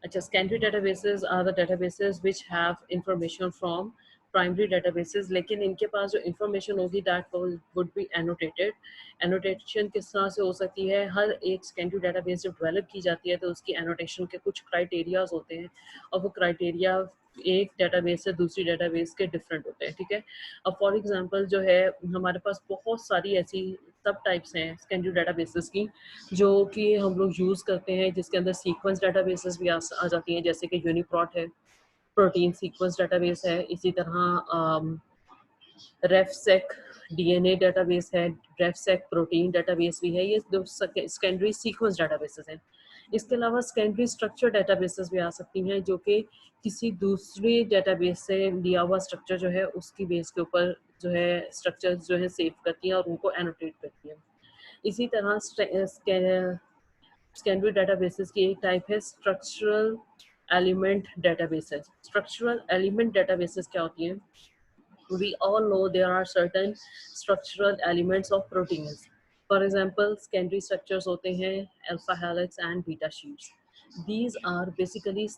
अच्छा, secondary databases are the databases which have information from primary databases, लेकिन इनके पास जो information होगी that would be annotated. Annotation किस तरह से हो सकती है, हर एक secondary database जब develop की जाती है तो उसकी annotation के कुछ criteria होते हैं और वो criteria एक database से दूसरी database के different होते हैं, ठीक है। अब for example जो है हमारे पास बहुत सारी ऐसी सब टाइप्स हैं secondary databases की जो कि हम लोग यूज़ करते हैं, जिसके अंदर सीक्वेंस डेटाबेसेस भी आ जाती हैं, जैसे कि यूनिप्रॉट है, प्रोटीन सीक्वेंस डेटाबेस है, इसी तरह रेफसेक डीएनए डेटाबेस है, रेफसेक प्रोटीन डेटाबेस भी है। ये दो सेकेंडरी सीक्वेंस डेटाबेसेस हैं। इसके अलावा सेकेंडरी स्ट्रक्चर डेटाबेसेस भी आ सकती हैं, जो कि किसी दूसरे डेटाबेस से लिया हुआ स्ट्रक्चर जो है उसकी बेस के ऊपर जो है स्ट्रक्चर जो है सेव करती हैं और उनको एनोटेट करती हैं। इसी तरह सेकेंडरी डेटाबेसेस की एक टाइप है structural element databases. Structural element databases क्या होती हैं? We all know there are certain structural elements of proteins. For example, secondary structures होते हैं alpha helix and beta sheets. These are basically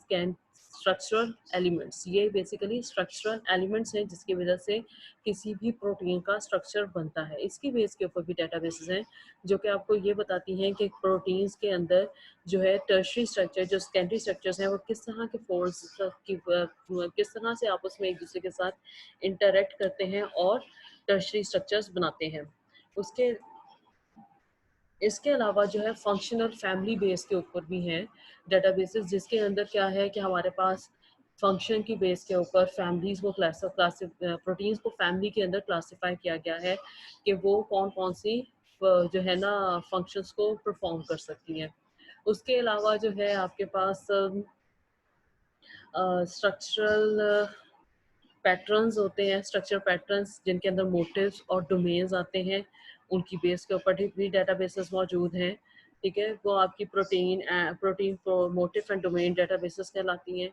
structural elements. ये basically structural elements हैं जिसकी वजह से किसी भी प्रोटीन का स्ट्रक्चर बनता है। इसकी बेस के ऊपर भी डेटाबेसेस हैं जो कि आपको ये बताती हैं कि प्रोटीन्स के अंदर जो है टर्शरी स्ट्रक्चर, जो सेकेंडरी स्ट्रक्चर्स हैं, वो किस तरह के फोल्ड्स की किस तरह से आपस में एक दूसरे के साथ इंटरेक्ट करते हैं और टर्शरी स्ट्रक्चर्स बनाते हैं। उसके इसके अलावा जो है फंक्शनल फैमिली बेस के ऊपर भी हैं डेटाबेसेस, जिसके अंदर क्या है कि हमारे पास फंक्शन की बेस के ऊपर फैमिलीज को प्रोटीन्स को फैमिली के अंदर क्लासिफाई किया गया है कि वो कौन कौन सी जो है ना फंक्शंस को परफॉर्म कर सकती हैं। उसके अलावा जो है आपके पास स्ट्रक्चरल पैटर्न्स होते हैं, स्ट्रक्चर पैटर्न्स जिनके अंदर मोटिव्स और डोमेन्स आते हैं, उनकी बेस के ऊपर भी डेटाबेसेस मौजूद हैं, ठीक है। वो आपकी protein motif and domain databases कहलाती हैं।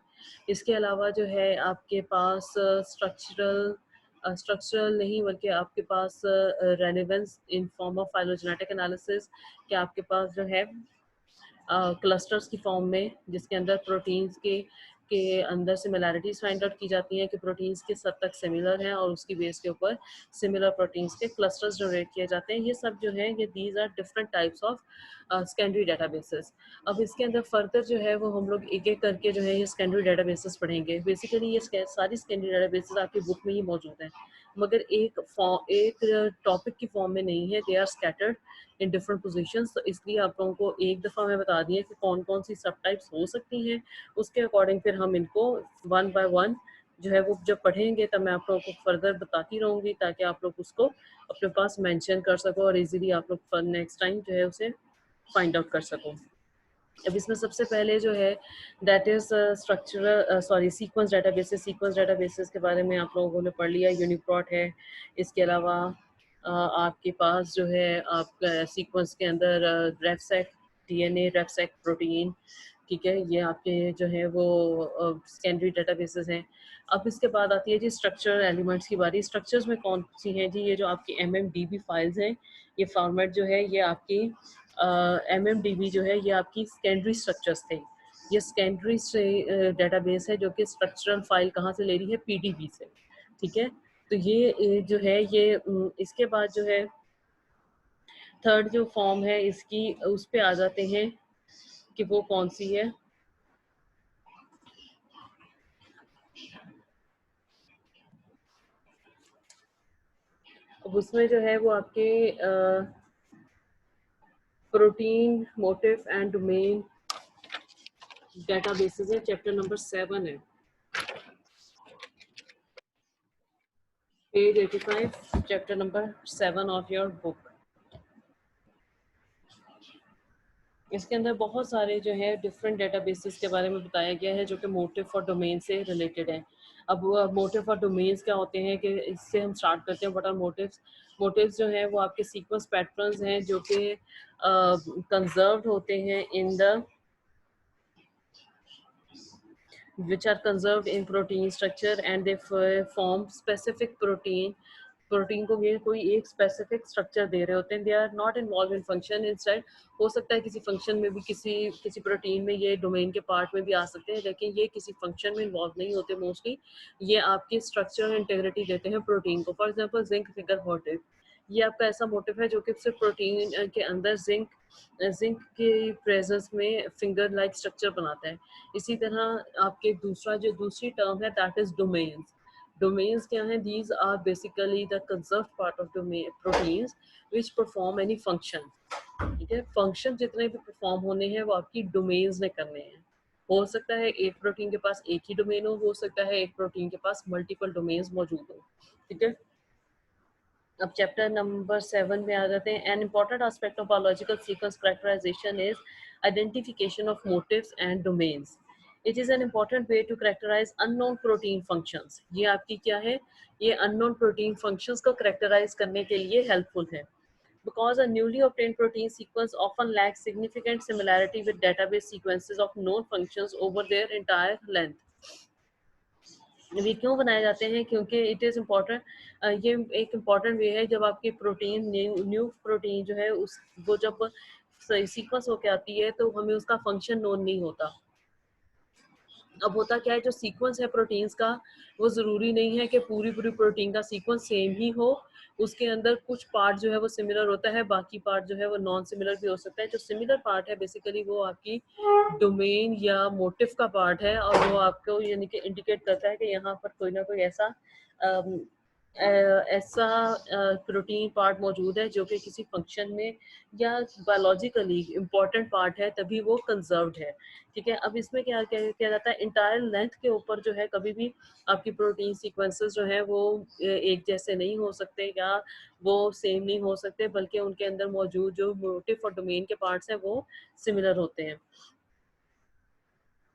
इसके अलावा जो है आपके पास स्ट्रक्चरल नहीं बल्कि आपके पास relevance in form of phylogenetic analysis कि आपके पास जो है क्लस्टर्स की फॉर्म में, जिसके अंदर प्रोटीन्स के अंदर सिमिलैरिटीज फाइंड आउट की जाती हैं कि प्रोटीन्स किस हद तक सिमिलर हैं और उसकी बेस के ऊपर सिमिलर प्रोटीन्स के क्लस्टर्स जनरेट किए जाते हैं। ये सब जो है ये these are different types of secondary databases. अब इसके अंदर फर्दर जो है वो हम लोग एक एक करके जो है ये सेकेंडरी डेटाबेसेस पढ़ेंगे। बेसिकली ये सारी सेकेंडरी डेटाबेसेस आपकी बुक में ही मौजूद हैं, मगर एक टॉपिक की फॉर्म में नहीं है, they are scattered in different positions. तो इसलिए आप लोगों को एक दफ़ा मैं बता दिया कि कौन कौन सी सब टाइप्स हो सकती हैं, उसके अकॉर्डिंग फिर हम इनको वन बाय वन जो है वो जब पढ़ेंगे तब मैं आप लोगों को फर्दर बताती रहूँगी, ताकि आप लोग उसको अपने पास मेंशन कर सको और इजीली आप लोग नेक्स्ट टाइम जो है उसे फाइंड आउट कर सको। अब इसमें सबसे पहले जो है दैट इज सीक्वेंस डेटाबेसेस के बारे में आप लोगों ने पढ़ लिया। यूनिप्रोट है, इसके अलावा आपके पास जो है आपका सीक्वेंस के अंदर रेफसेक डीएनए, रेफसेक प्रोटीन, ठीक है, ये आपके जो है वो सेकेंडरी डेटाबेसेस हैं। अब इसके बाद आती है जी स्ट्रक्चर एलिमेंट्स की बारी। स्ट्रक्चर्स में कौन सी हैं जी? ये जो आपकी MMDB फाइल्स हैं, ये फॉर्मेट जो है ये आपकी MMDB जो है ये आपकी सेकेंडरी स्ट्रक्चर्स थे। ये सेकेंडरी डेटाबेस है जो कि स्ट्रक्चरल फाइल कहाँ से ले रही है? PDB से, ठीक है। तो ये जो है ये इसके बाद जो है थर्ड जो फॉर्म है इसकी, उस पे आ जाते हैं कि वो कौन सी है। अब उसमें जो है वो आपके protein motif and domain databases है, चैप्टर नंबर 7 है, page 85, chapter number 7 of your book. इसके अंदर बहुत सारे जो है डिफरेंट डेटाबेसेस के बारे में बताया गया है जो कि मोटिव और डोमेन से रिलेटेड है। अब मोटिव और डोमेन्स क्या होते हैं कि इससे हम स्टार्ट करते हैं। What are motives? मोटिव्स जो है वो आपके सीक्वेंस पैटर्न्स हैं जो कि कंजर्व्ड होते हैं in the which are conserved in protein structure and they form specific protein protein को ये कोई एक स्पेसिफिक स्ट्रक्चर दे रहे होते हैं, they are not involve in function, instead हो सकता है किसी फंक्शन में भी किसी प्रोटीन में ये डोमेन के पार्ट में भी आ सकते हैं, लेकिन ये किसी फंक्शन में इन्वॉल्व नहीं होते मोस्टली, ये आपके स्ट्रक्चर इंटेग्रिटी देते हैं प्रोटीन को। For example zinc figure motive, ये आपका ऐसा मोटिव है जो कि सिर्फ प्रोटीन के अंदर जिंक के प्रेजेंस में फिंगर लाइक स्ट्रक्चर बनाता है। इसी तरह आपके दूसरी टर्म है दैट इज डोमेन्स। डोमेन्स क्या है? These are basically the conserve part of proteins which perform any function. ठीक है, फंक्शन जितने भी परफॉर्म होने हैं वो आपकी डोमेन्स ने करने हैं। हो सकता है एक प्रोटीन के पास एक ही डोमेन हो सकता है एक प्रोटीन के पास मल्टीपल डोमेन्स मौजूद हो। ठीक है, अब चैप्टर नंबर 7 में आ जाते हैं। An important aspect of biological sequence characterisation is identification of motifs and domains. It is an important way to characterise unknown protein functions. ये आपकी क्या है? ये अननोन प्रोटीन फंक्शंस को कैरेक्टराइज करने के लिए हेल्पफुल है। Because a newly obtained protein sequence often lacks significant similarity with database sequences of known functions over their entire length. ये क्यों बनाए जाते हैं? क्योंकि इट इज़ इम्पॉर्टेंट, ये एक इम्पॉर्टेंट वे है जब आपकी प्रोटीन न्यू प्रोटीन जो है उस वो जब सीक्वेंस होके आती है तो हमें उसका फंक्शन नोन नहीं होता। अब होता क्या है, जो सीक्वेंस है प्रोटीन्स का वो ज़रूरी नहीं है कि पूरी प्रोटीन का सीक्वेंस सेम ही हो। उसके अंदर कुछ पार्ट जो है वो सिमिलर होता है, बाकी पार्ट जो है वो नॉन सिमिलर भी हो सकता है। जो सिमिलर पार्ट है बेसिकली वो आपकी डोमेन या मोटिव का पार्ट है, और वो आपको यानी कि इंडिकेट करता है कि यहाँ पर कोई ना कोई ऐसा प्रोटीन पार्ट मौजूद है जो कि किसी फंक्शन में या बायोलॉजिकली इम्पॉर्टेंट पार्ट है, तभी वो कंजर्व्ड है। ठीक है, अब इसमें क्या किया जाता है, इंटायर लेंथ के ऊपर जो है कभी भी आपकी प्रोटीन सीक्वेंसेस जो है वो एक जैसे नहीं हो सकते या वो सेम नहीं हो सकते, बल्कि उनके अंदर मौजूद जो मोटिव और डोमेन के पार्ट्स हैं वो सिमिलर होते हैं।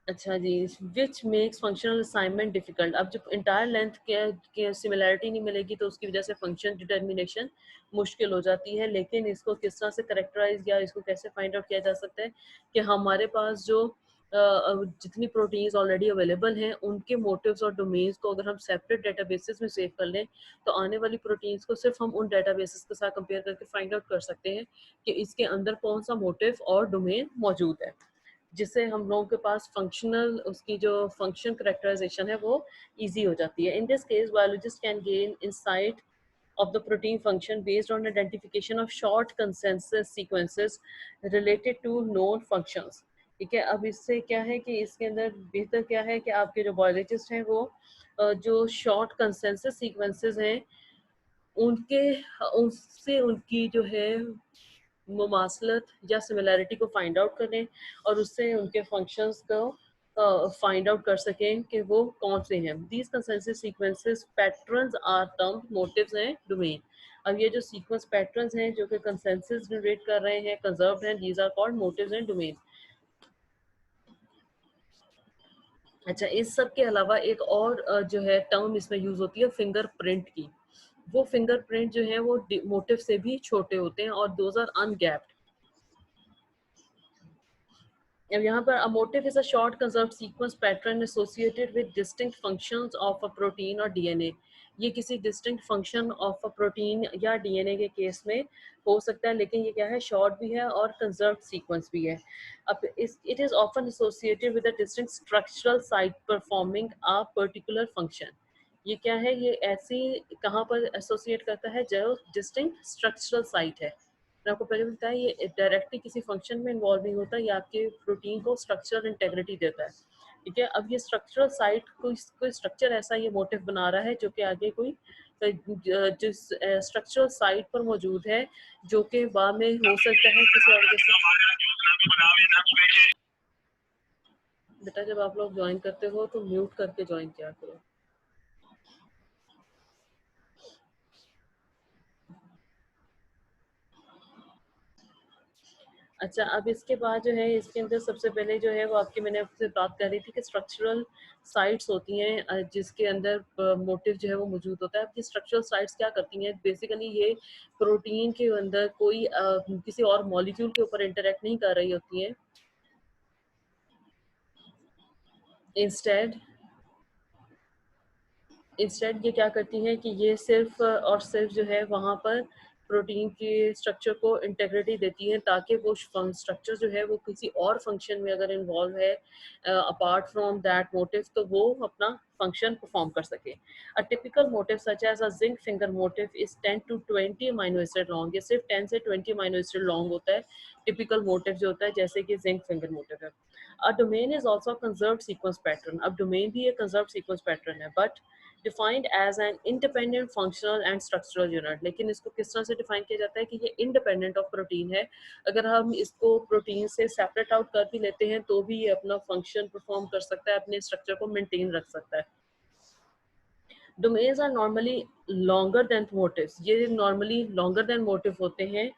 अच्छा जी, which makes functional assignment difficult. अब जब इंटायर लेंथ के सिमिलैरिटी नहीं मिलेगी तो उसकी वजह से फंक्शन डिटर्मिनेशन मुश्किल हो जाती है। लेकिन इसको किस तरह से करेक्टराइज या इसको कैसे फाइंड आउट किया जा सकता है कि हमारे पास जो जितनी प्रोटीन्स ऑलरेडी अवेलेबल हैं उनके मोटिव्स और डोमेन्स को अगर हम सेपरेट डेटाबेसेस में सेव कर लें तो आने वाली प्रोटीन्स को सिर्फ हम उन डेटाबेसेस के साथ कंपेयर करके फाइंड आउट कर सकते हैं कि इसके अंदर कौन सा मोटिव और डोमेन मौजूद है, जिससे हम लोगों के पास फंक्शनल उसकी जो फंक्शन करेक्टराइजेशन है वो इजी हो जाती है। In this case biologist can gain insight of the protein function based on identification of short consensus sequences related to known functions। ठीक है, अब इससे क्या है कि इसके अंदर बेहतर क्या है कि आपके जो बायोलॉजिस्ट हैं वो जो शॉर्ट कंसेंसस सीक्वेंसेस हैं उनके उससे उनकी जो है मुमासलत या सिमिलैरिटी को फाइंड आउट करें और उससे उनके फंक्शंस को फाइंड आउट कर सकें कि वो कौन से हैं। These consensus sequences patterns are termed motifs and domain. अब ये जो सीक्वेंस पैटर्न्स हैं जो कि कंसेंसस जनरेट कर रहे हैं, कंजर्व्ड हैं, these are called motifs and domain. अच्छा, इस सब के अलावा एक और जो है टर्म इसमें यूज होती है फिंगरप्रिंट की। वो फिंगरप्रिंट जो है वो मोटिव से भी छोटे होते हैं और दोज आर अनगैप्ड। अब यहाँ पर a motif is a short conserved sequence pattern associated with distinct functions of a protein और DNA। ये किसी distinct function of a protein या DNA के केस में हो सकता है, लेकिन ये क्या है, short भी है और conserved sequence भी है। अब it is often associated with a distinct structural site performing a particular function। ये क्या है, ये ऐसी कहाँ पर एसोसिएट करता है जो डिस्टिंक्ट स्ट्रक्चरल साइट है। मैंने आपको पहले भी बताया ये डायरेक्टली किसी फंक्शन में इन्वॉल्व नहीं होता, ये आपके प्रोटीन को स्ट्रक्चरल इंटेग्रिटी देता है। ठीक है, अब ये स्ट्रक्चरल साइट कोई स्ट्रक्चर ऐसा ये मोटिव बना रहा है जो कि आगे कोई जिस स्ट्रक्चरल साइट पर मौजूद है जो कि बाद में हो सकता है किसी और वजह से। बेटा जब आप लोग ज्वाइन करते हो तो म्यूट करके ज्वाइन किया करो। अच्छा, अब इसके बाद जो है इसके अंदर सबसे पहले जो है वो आपकी मैंने आपसे बात कर रही थी कि स्ट्रक्चरल साइट्स होती हैं जिसके अंदर मोटिव जो है वो मौजूद होता है। अब ये स्ट्रक्चरल साइट्स क्या करती हैं, बेसिकली ये प्रोटीन के अंदर कोई किसी और मॉलिक्यूल के ऊपर इंटरेक्ट नहीं कर रही होती हैं। इंस्टेड इंस्टेड ये क्या करती हैं कि ये सिर्फ और सिर्फ जो है वहाँ पर प्रोटीन के स्ट्रक्चर को इंटेग्रिटी देती है, ताकि वो स्ट्रक्चर जो है वो किसी और फंक्शन में अगर इन्वॉल्व है अपार्ट फ्रॉम दैट मोटिव, तो वो अपना फंक्शन परफॉर्म कर सके। A typical motif such as a zinc finger motif is 10 to 20 amino acid long. ये सिर्फ 10 से 20 अमीनो एसिड लॉन्ग होता है टिपिकल मोटिव जो होता है, जैसे कि जिंक फिंगर मोटिव है। A domain is also conserved sequence pattern. अब डोमेन भी एक कंजर्व्ड सीक्वेंस पैटर्न है, but defined as an independent functional and structural unit. लेकिन इसको किस तरह से डिफाइन किया जाता है कि ये इंडिपेंडेंट ऑफ प्रोटीन है। अगर हम इसको प्रोटीन से सेपरेट आउट कर भी लेते हैं तो भी ये अपना फंक्शन परफॉर्म कर सकता है, अपने स्ट्रक्चर को मेंटेन रख सकता है। Domains are normally longer than motifs. ये नॉर्मली लॉन्गर देन मोटिव होते हैं।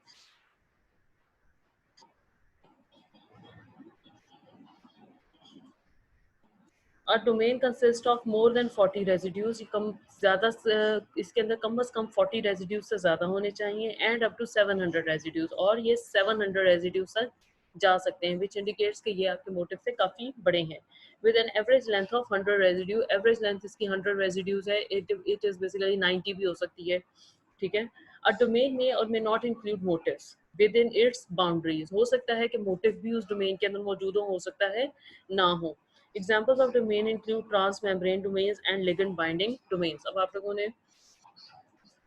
A domain consists of more than 40 residues. कम ज़्यादा इसके अंदर कम से कम 40 रेजिड्यूज से ज़्यादा होने चाहिए, एंड अप टू 700 रेजिड्यूज, और ये 700 रेजिड्यूज तक जा सकते हैं, विच इंडिकेट्स कि ये आपके मोटिव से काफ़ी बड़े हैं। With an average length of 100 residue, average length इसकी 100 रेजिड्यूज है, इट इज़ बेसिकली 90 भी हो सकती है, ठीक है। अ डोमेन में और may not include motifs within its boundaries. हो सकता है कि मोटिव भी उस डोमेन के अंदर मौजूद हो सकता है ना हो। Examples of domain include transmembrane domains and ligand binding domains। अब आप लोगों ने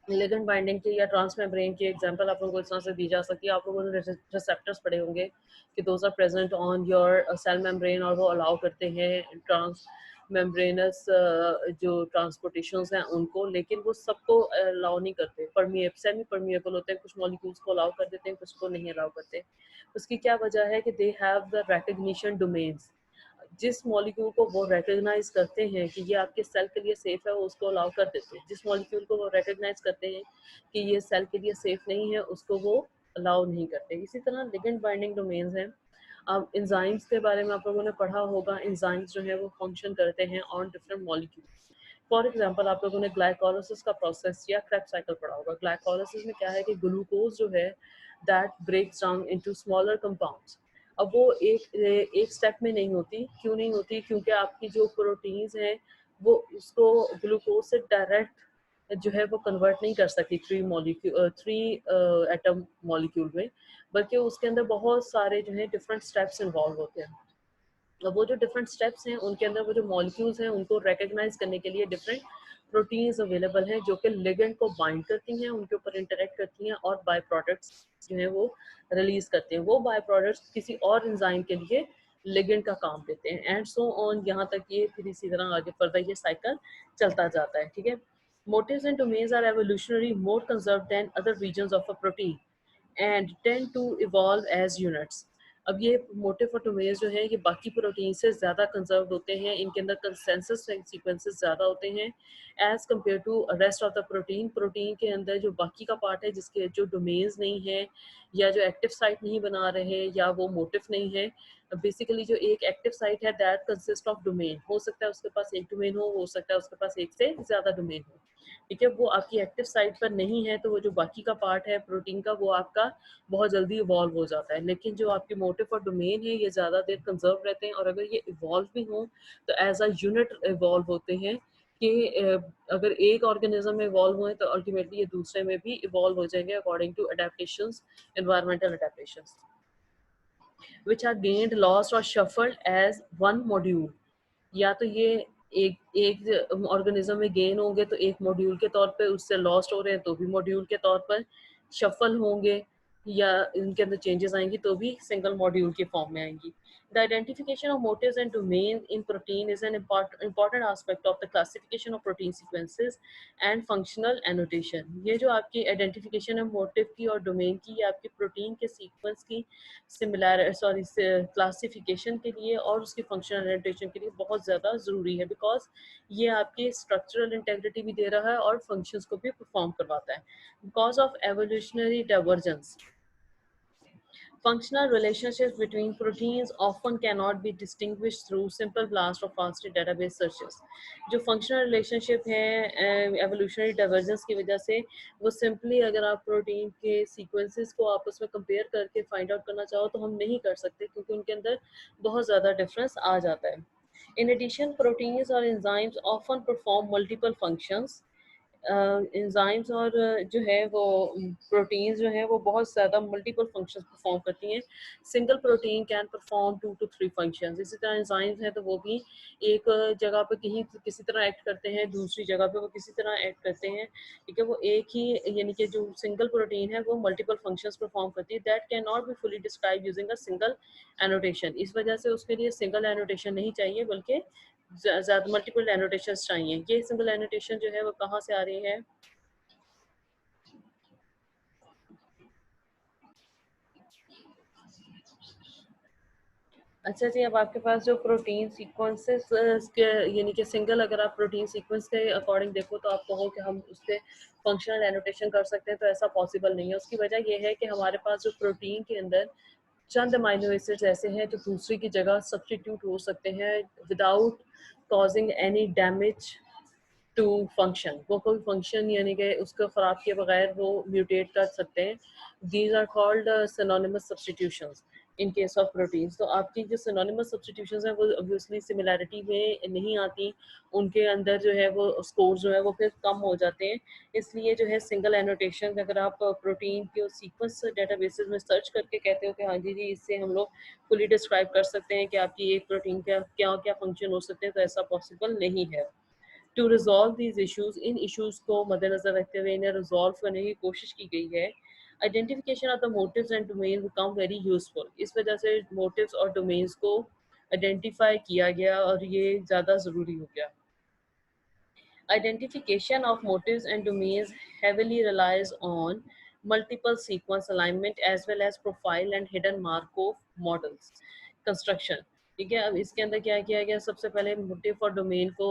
लिगेंड बाइंडिंग के या ट्रांसमेम्ब्रेन की एग्जांपल आप लोगों को इस तरह से दी जा सकती है। आप लोगों ने रिसेप्टर्स पढ़े होंगे कि those are present on your cell membrane, और वो अलाउ करते हैं ट्रांस मेम्ब्रेनस जो ट्रांसपोर्टेशंस हैं उनको, लेकिन वो सबको अलाउ नहीं करते। सेमी परमिएबल होते हैं, कुछ मॉलिक्यूल्स को अलाउ कर देते हैं, कुछ को नहीं अलाउ करते। उसकी क्या वजह है कि they have the recognition domains. जिस मॉलिक्यूल को वो रिकग्नाइज करते हैं कि ये आपके सेल के लिए सेफ है, वो उसको अलाउ कर देते हैं। जिस मॉलिक्यूल को वो रिकग्नाइज करते हैं कि ये सेल के लिए सेफ नहीं है, उसको वो अलाउ नहीं करते। इसी तरह लिगेंड बाइंडिंग डोमेन्स हैं। अब इंजाइम्स के बारे में आप लोगों ने पढ़ा होगा। इंजाइम्स जो है वो फंक्शन करते हैं on different molecule. For example आप लोगों ने ग्लाइकोलाइसिस का प्रोसेस या क्रेब्स साइकिल पढ़ा होगा। ग्लाइकोलाइसिस में क्या है कि ग्लूकोज जो है that breaks down into smaller compounds. अब वो एक स्टेप में नहीं होती। क्यों नहीं होती? क्योंकि आपकी जो प्रोटीन्स हैं वो उसको ग्लूकोज से डायरेक्ट जो है वो कन्वर्ट नहीं कर सकती थ्री एटम मॉलिक्यूल में, बल्कि उसके अंदर बहुत सारे जो है डिफरेंट स्टेप्स इन्वॉल्व होते हैं। वो जो डिफरेंट स्टेप्स हैं उनके अंदर वो जो मॉलिक्यूल्स हैं उनको रिकग्नाइज करने के लिए डिफरेंट प्रोटीन्स अवेलेबल हैं, जो कि लिगेंड को बाइंड करती हैं, उनके ऊपर इंटरेक्ट करती हैं, और बाय प्रोडक्ट्स जो है वो रिलीज करते हैं। वो बाय प्रोडक्ट्स किसी और एंजाइम के लिए लिगेंड का काम देते हैं, एंड सो ऑन। यहाँ तक ये फिर इसी तरह आगे फर्दर ये साइकिल चलता जाता है, ठीक है। Motifs and domains are evolutionary more conserved than other regions of a protein and tend to evolve as units. अब ये मोटिव और डोमेन्स जो है ये बाकी प्रोटीन से ज़्यादा कंजर्व होते हैं, इनके अंदर कंसेंसस सीक्वेंसेस ज़्यादा होते हैं as compare to rest of the protein. Protein के अंदर जो बाकी का पार्ट है, जिसके जो डोमेन्स नहीं है या जो एक्टिव साइट नहीं बना रहे या वो मोटिव नहीं है, बेसिकली जो एक एक्टिव साइट है दैट कंसिस्ट ऑफ डोमेन। हो सकता है उसके पास एक डोमेन हो सकता है उसके पास एक से ज़्यादा डोमेन हो, ठीक है। वो आपकी एक्टिव साइट पर नहीं है तो वो जो बाकी का पार्ट है प्रोटीन का वो आपका बहुत जल्दी इवॉल्व हो जाता है। लेकिन जो आपके मोटिव और डोमेन है ये ज़्यादा देर कंजर्व रहते हैं, और अगर ये इवॉल्व भी हों तो एज अ यूनिट इवॉल्व होते हैं कि अगर एक ऑर्गेनिज्म में इवॉल्व हुए तो अल्टीमेटली ये दूसरे में भी इवॉल्व हो जाएंगे according to adaptations, environmental adaptations which are gained, lost or shuffled as one module। या तो ये एक एक ऑर्गेनिज्म में गेन होंगे तो एक मॉड्यूल के तौर पे, उससे लॉस्ट हो रहे हैं तो भी मॉड्यूल के तौर पर शफल होंगे, या इनके अंदर चेंजेस आएंगी तो भी सिंगल मॉड्यूल के फॉर्म में आएंगी। The identification of motifs and domain in protein is an important aspect of the classification of protein sequences and functional annotation। ये जो आपकी आइडेंटिफिकेशन है मोटिव की और डोमेन की, ये आपकी प्रोटीन के सीक्वेंस की क्लासिफिकेशन के लिए और उसकी फंक्शनल एनोटेशन के लिए बहुत ज़्यादा ज़रूरी है, बिकॉज ये आपकी स्ट्रक्चरल इंटेग्रिटी भी दे रहा है और फंक्शंस को भी परफॉर्म करवाता है। Because of evolutionary divergence, functional relationships between proteins often cannot be distinguished through simple blast or fast database searches। जो functional relationship है evolutionary divergence की वजह से, वो simply अगर आप प्रोटीन के sequences को आपस में compare करके find out करना चाहो तो हम नहीं कर सकते, क्योंकि उनके अंदर बहुत ज़्यादा difference आ जाता है। In addition, proteins or enzymes often perform multiple functions. Enzymes और जो है वो प्रोटीन्स जो है वो बहुत ज़्यादा मल्टीपल फंक्शंस परफॉर्म करती हैं. Single protein can perform 2 to 3 functions. इसी तरह एंजाइम्स हैं तो वो भी एक जगह पे कहीं किसी तरह एक्ट करते हैं, दूसरी जगह पे वो किसी तरह एक्ट करते हैं. ठीक है, वो एक ही यानी कि जो सिंगल प्रोटीन है वो मल्टीपल फंक्शंस परफॉर्म करती है. That can not be fully describe using a single annotation. इस वजह से उसके लिए सिंगल एनोटेशन नहीं चाहिए बल्कि ज़्यादा मल्टीपल एनोटेशन चाहिए. ये सिंगल एनोटेशन जो है वो कहाँ से आ रही है? अच्छा जी, अब आपके पास जो प्रोटीन सीक्वेंसेस के यानी कि सिंगल अगर आप प्रोटीन सीक्वेंस के अकॉर्डिंग देखो तो आप कहो कि हम उससे फंक्शनल एनोटेशन कर सकते हैं, तो ऐसा पॉसिबल नहीं है. उसकी वजह ये है कि हमारे पास जो प्रोटीन के अंदर चंद अमाइनो एसिड्स ऐसे हैं जो दूसरी की जगह सब्सटीट्यूट हो सकते हैं without causing any damage to function. वो कोई फंक्शन यानी कि उसको ख़राब किए बगैर वो म्यूटेट कर सकते हैं. These are called synonymous substitutions in case of proteins. तो आपकी जो सिनोनिमस सब्सटीट्यूशंस हैं वो ऑब्वियसली सिमिलैरिटी में नहीं आती. उनके अंदर जो है वो स्कोर जो है वो फिर कम हो जाते हैं. इसलिए जो है सिंगल एनोटेशन अगर आप प्रोटीन के सीक्वेंस डेटाबेसेस में सर्च करके कहते हो कि हाँ जी इससे हम लोग फुली डिस्क्राइब कर सकते हैं कि आपकी एक प्रोटीन का क्या क्या फंक्शन हो सकते हैं, तो ऐसा पॉसिबल नहीं है. टू रिजॉल्व दीज इश्यूज, इन इश्यूज को मद्देनजर रखते हुए इन्हें रिजॉल्व करने की कोशिश की गई है. Identification of the motifs and domain become very useful. इस वजह से मोटिव्स और डोमेन्स को आइडेंटिफाई किया गया और ये ज़्यादा ज़रूरी हो गया. Identification of motives and domains heavily relies on multiple sequence alignment as well as profile and hidden Markov models construction. ठीक है, अब इसके अंदर क्या किया गया, सबसे पहले मोटिव और डोमेन को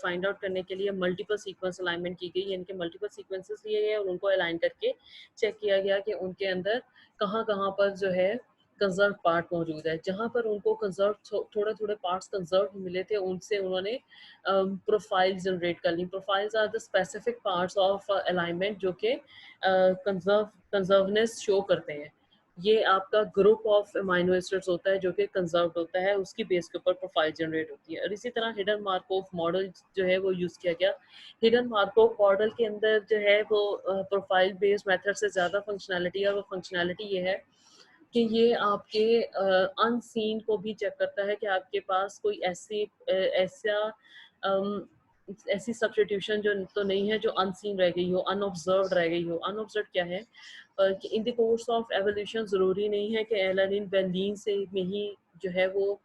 फाइंड आउट करने के लिए मल्टीपल सीक्वेंस अलाइनमेंट की गई. यानी कि मल्टीपल सीक्वेंसेस लिए गए और उनको अलाइन करके चेक किया गया कि उनके अंदर कहाँ कहाँ पर जो है कंजर्व पार्ट मौजूद है. जहाँ पर उनको कंजर्व थोड़े थोड़े पार्ट्स कंजर्व मिले थे उनसे उन्होंने प्रोफाइल जनरेट कर ली. Profiles are the specific parts of alignment जो कि कंजर्वनेस शो करते हैं. ये आपका ग्रुप ऑफ अमाइनो एसिड्स होता है जो कि कंजर्व होता है, उसकी बेस के ऊपर प्रोफाइल जनरेट होती है. और इसी तरह हिडन मार्कोव मॉडल जो है वो यूज़ किया गया. हिडन मार्कोव मॉडल के अंदर जो है वो प्रोफाइल बेस्ड मेथड से ज़्यादा फंक्शनैलिटी है. और वो फंक्शनैलिटी ये है कि ये आपके अनसीन को भी चेक करता है कि आपके पास कोई ऐसा ऐसी सब्सटीट्यूशन जो तो नहीं है जो अनसीन रह गई हो, अनऑब्जर्व्ड रह गई हो. अनऑब्जर्व्ड क्या है कि in the course of evolution ज़रूरी नहीं है कि एलानिन वैलिन से में ही जो है वो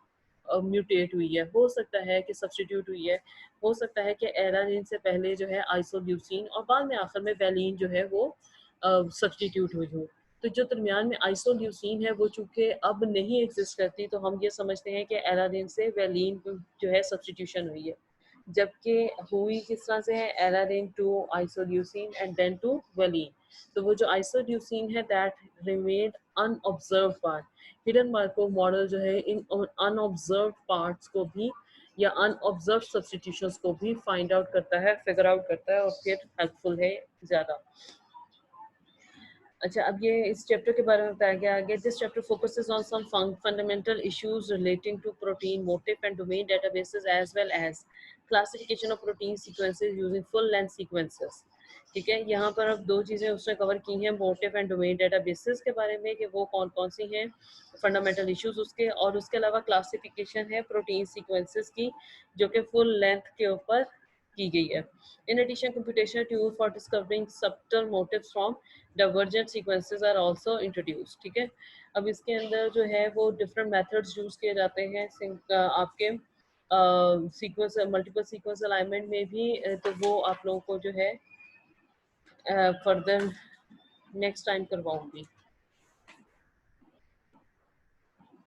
म्यूटेट हुई है. हो सकता है कि सब्सटीट्यूट हुई है. हो सकता है कि एलानिन से पहले जो है आइसोल्यूसिन और बाद में आखिर में वैलिन जो है वो सब्सटीट्यूट हुई हो. तो जो दरमियान में आइसोल्यूसिन है वो चूँकि अब नहीं एग्जिस्ट करती, तो हम ये समझते हैं कि एलानिन से वैलिन जो है सब्सटीट्यूशन हुई है. जबकि हुई किस तरह से है, alanine to isoleucine and then to valine. तो वो जो आइसोल्यूसिन है that remained unobserved part. Hidden Markov model जो है इन अनऑब्जर्व्ड पार्ट्स को भी या अनऑब्जर्व्ड सब्सटीट्यूशंस को भी फाइंड आउट करता है, फिगर आउट करता है और फिर हेल्पफुल है ज़्यादा. अच्छा, अब ये इस चैप्टर के बारे में बताया गया आगे. This chapter focuses on some fundamental issues relating to protein motif and domain databases as well as classification of protein sequences using full length sequences. ठीक है, यहाँ पर अब दो चीज़ें उसने कवर की हैं मोटिव एंड डोमेन डेटाबेसेस के बारे में कि वो कौन कौन सी हैं, फंडामेंटल इश्यूज उसके, और उसके अलावा क्लासिफिकेशन है प्रोटीन सीक्वेंसेस की जो कि फुल लेंथ के ऊपर की गई है. In addition, computational tools for discovering subtle motifs from divergent sequences are also introduced. ठीक है, अब इसके अंदर जो है वो डिफरेंट मेथड्स यूज किए जाते हैं आपके सीक्वेंस मल्टीपल सीक्वेंस अलाइनमेंट में भी. तो वो आप लोगों को जो है फर्दर नेक्स्ट टाइम करवाऊंगी.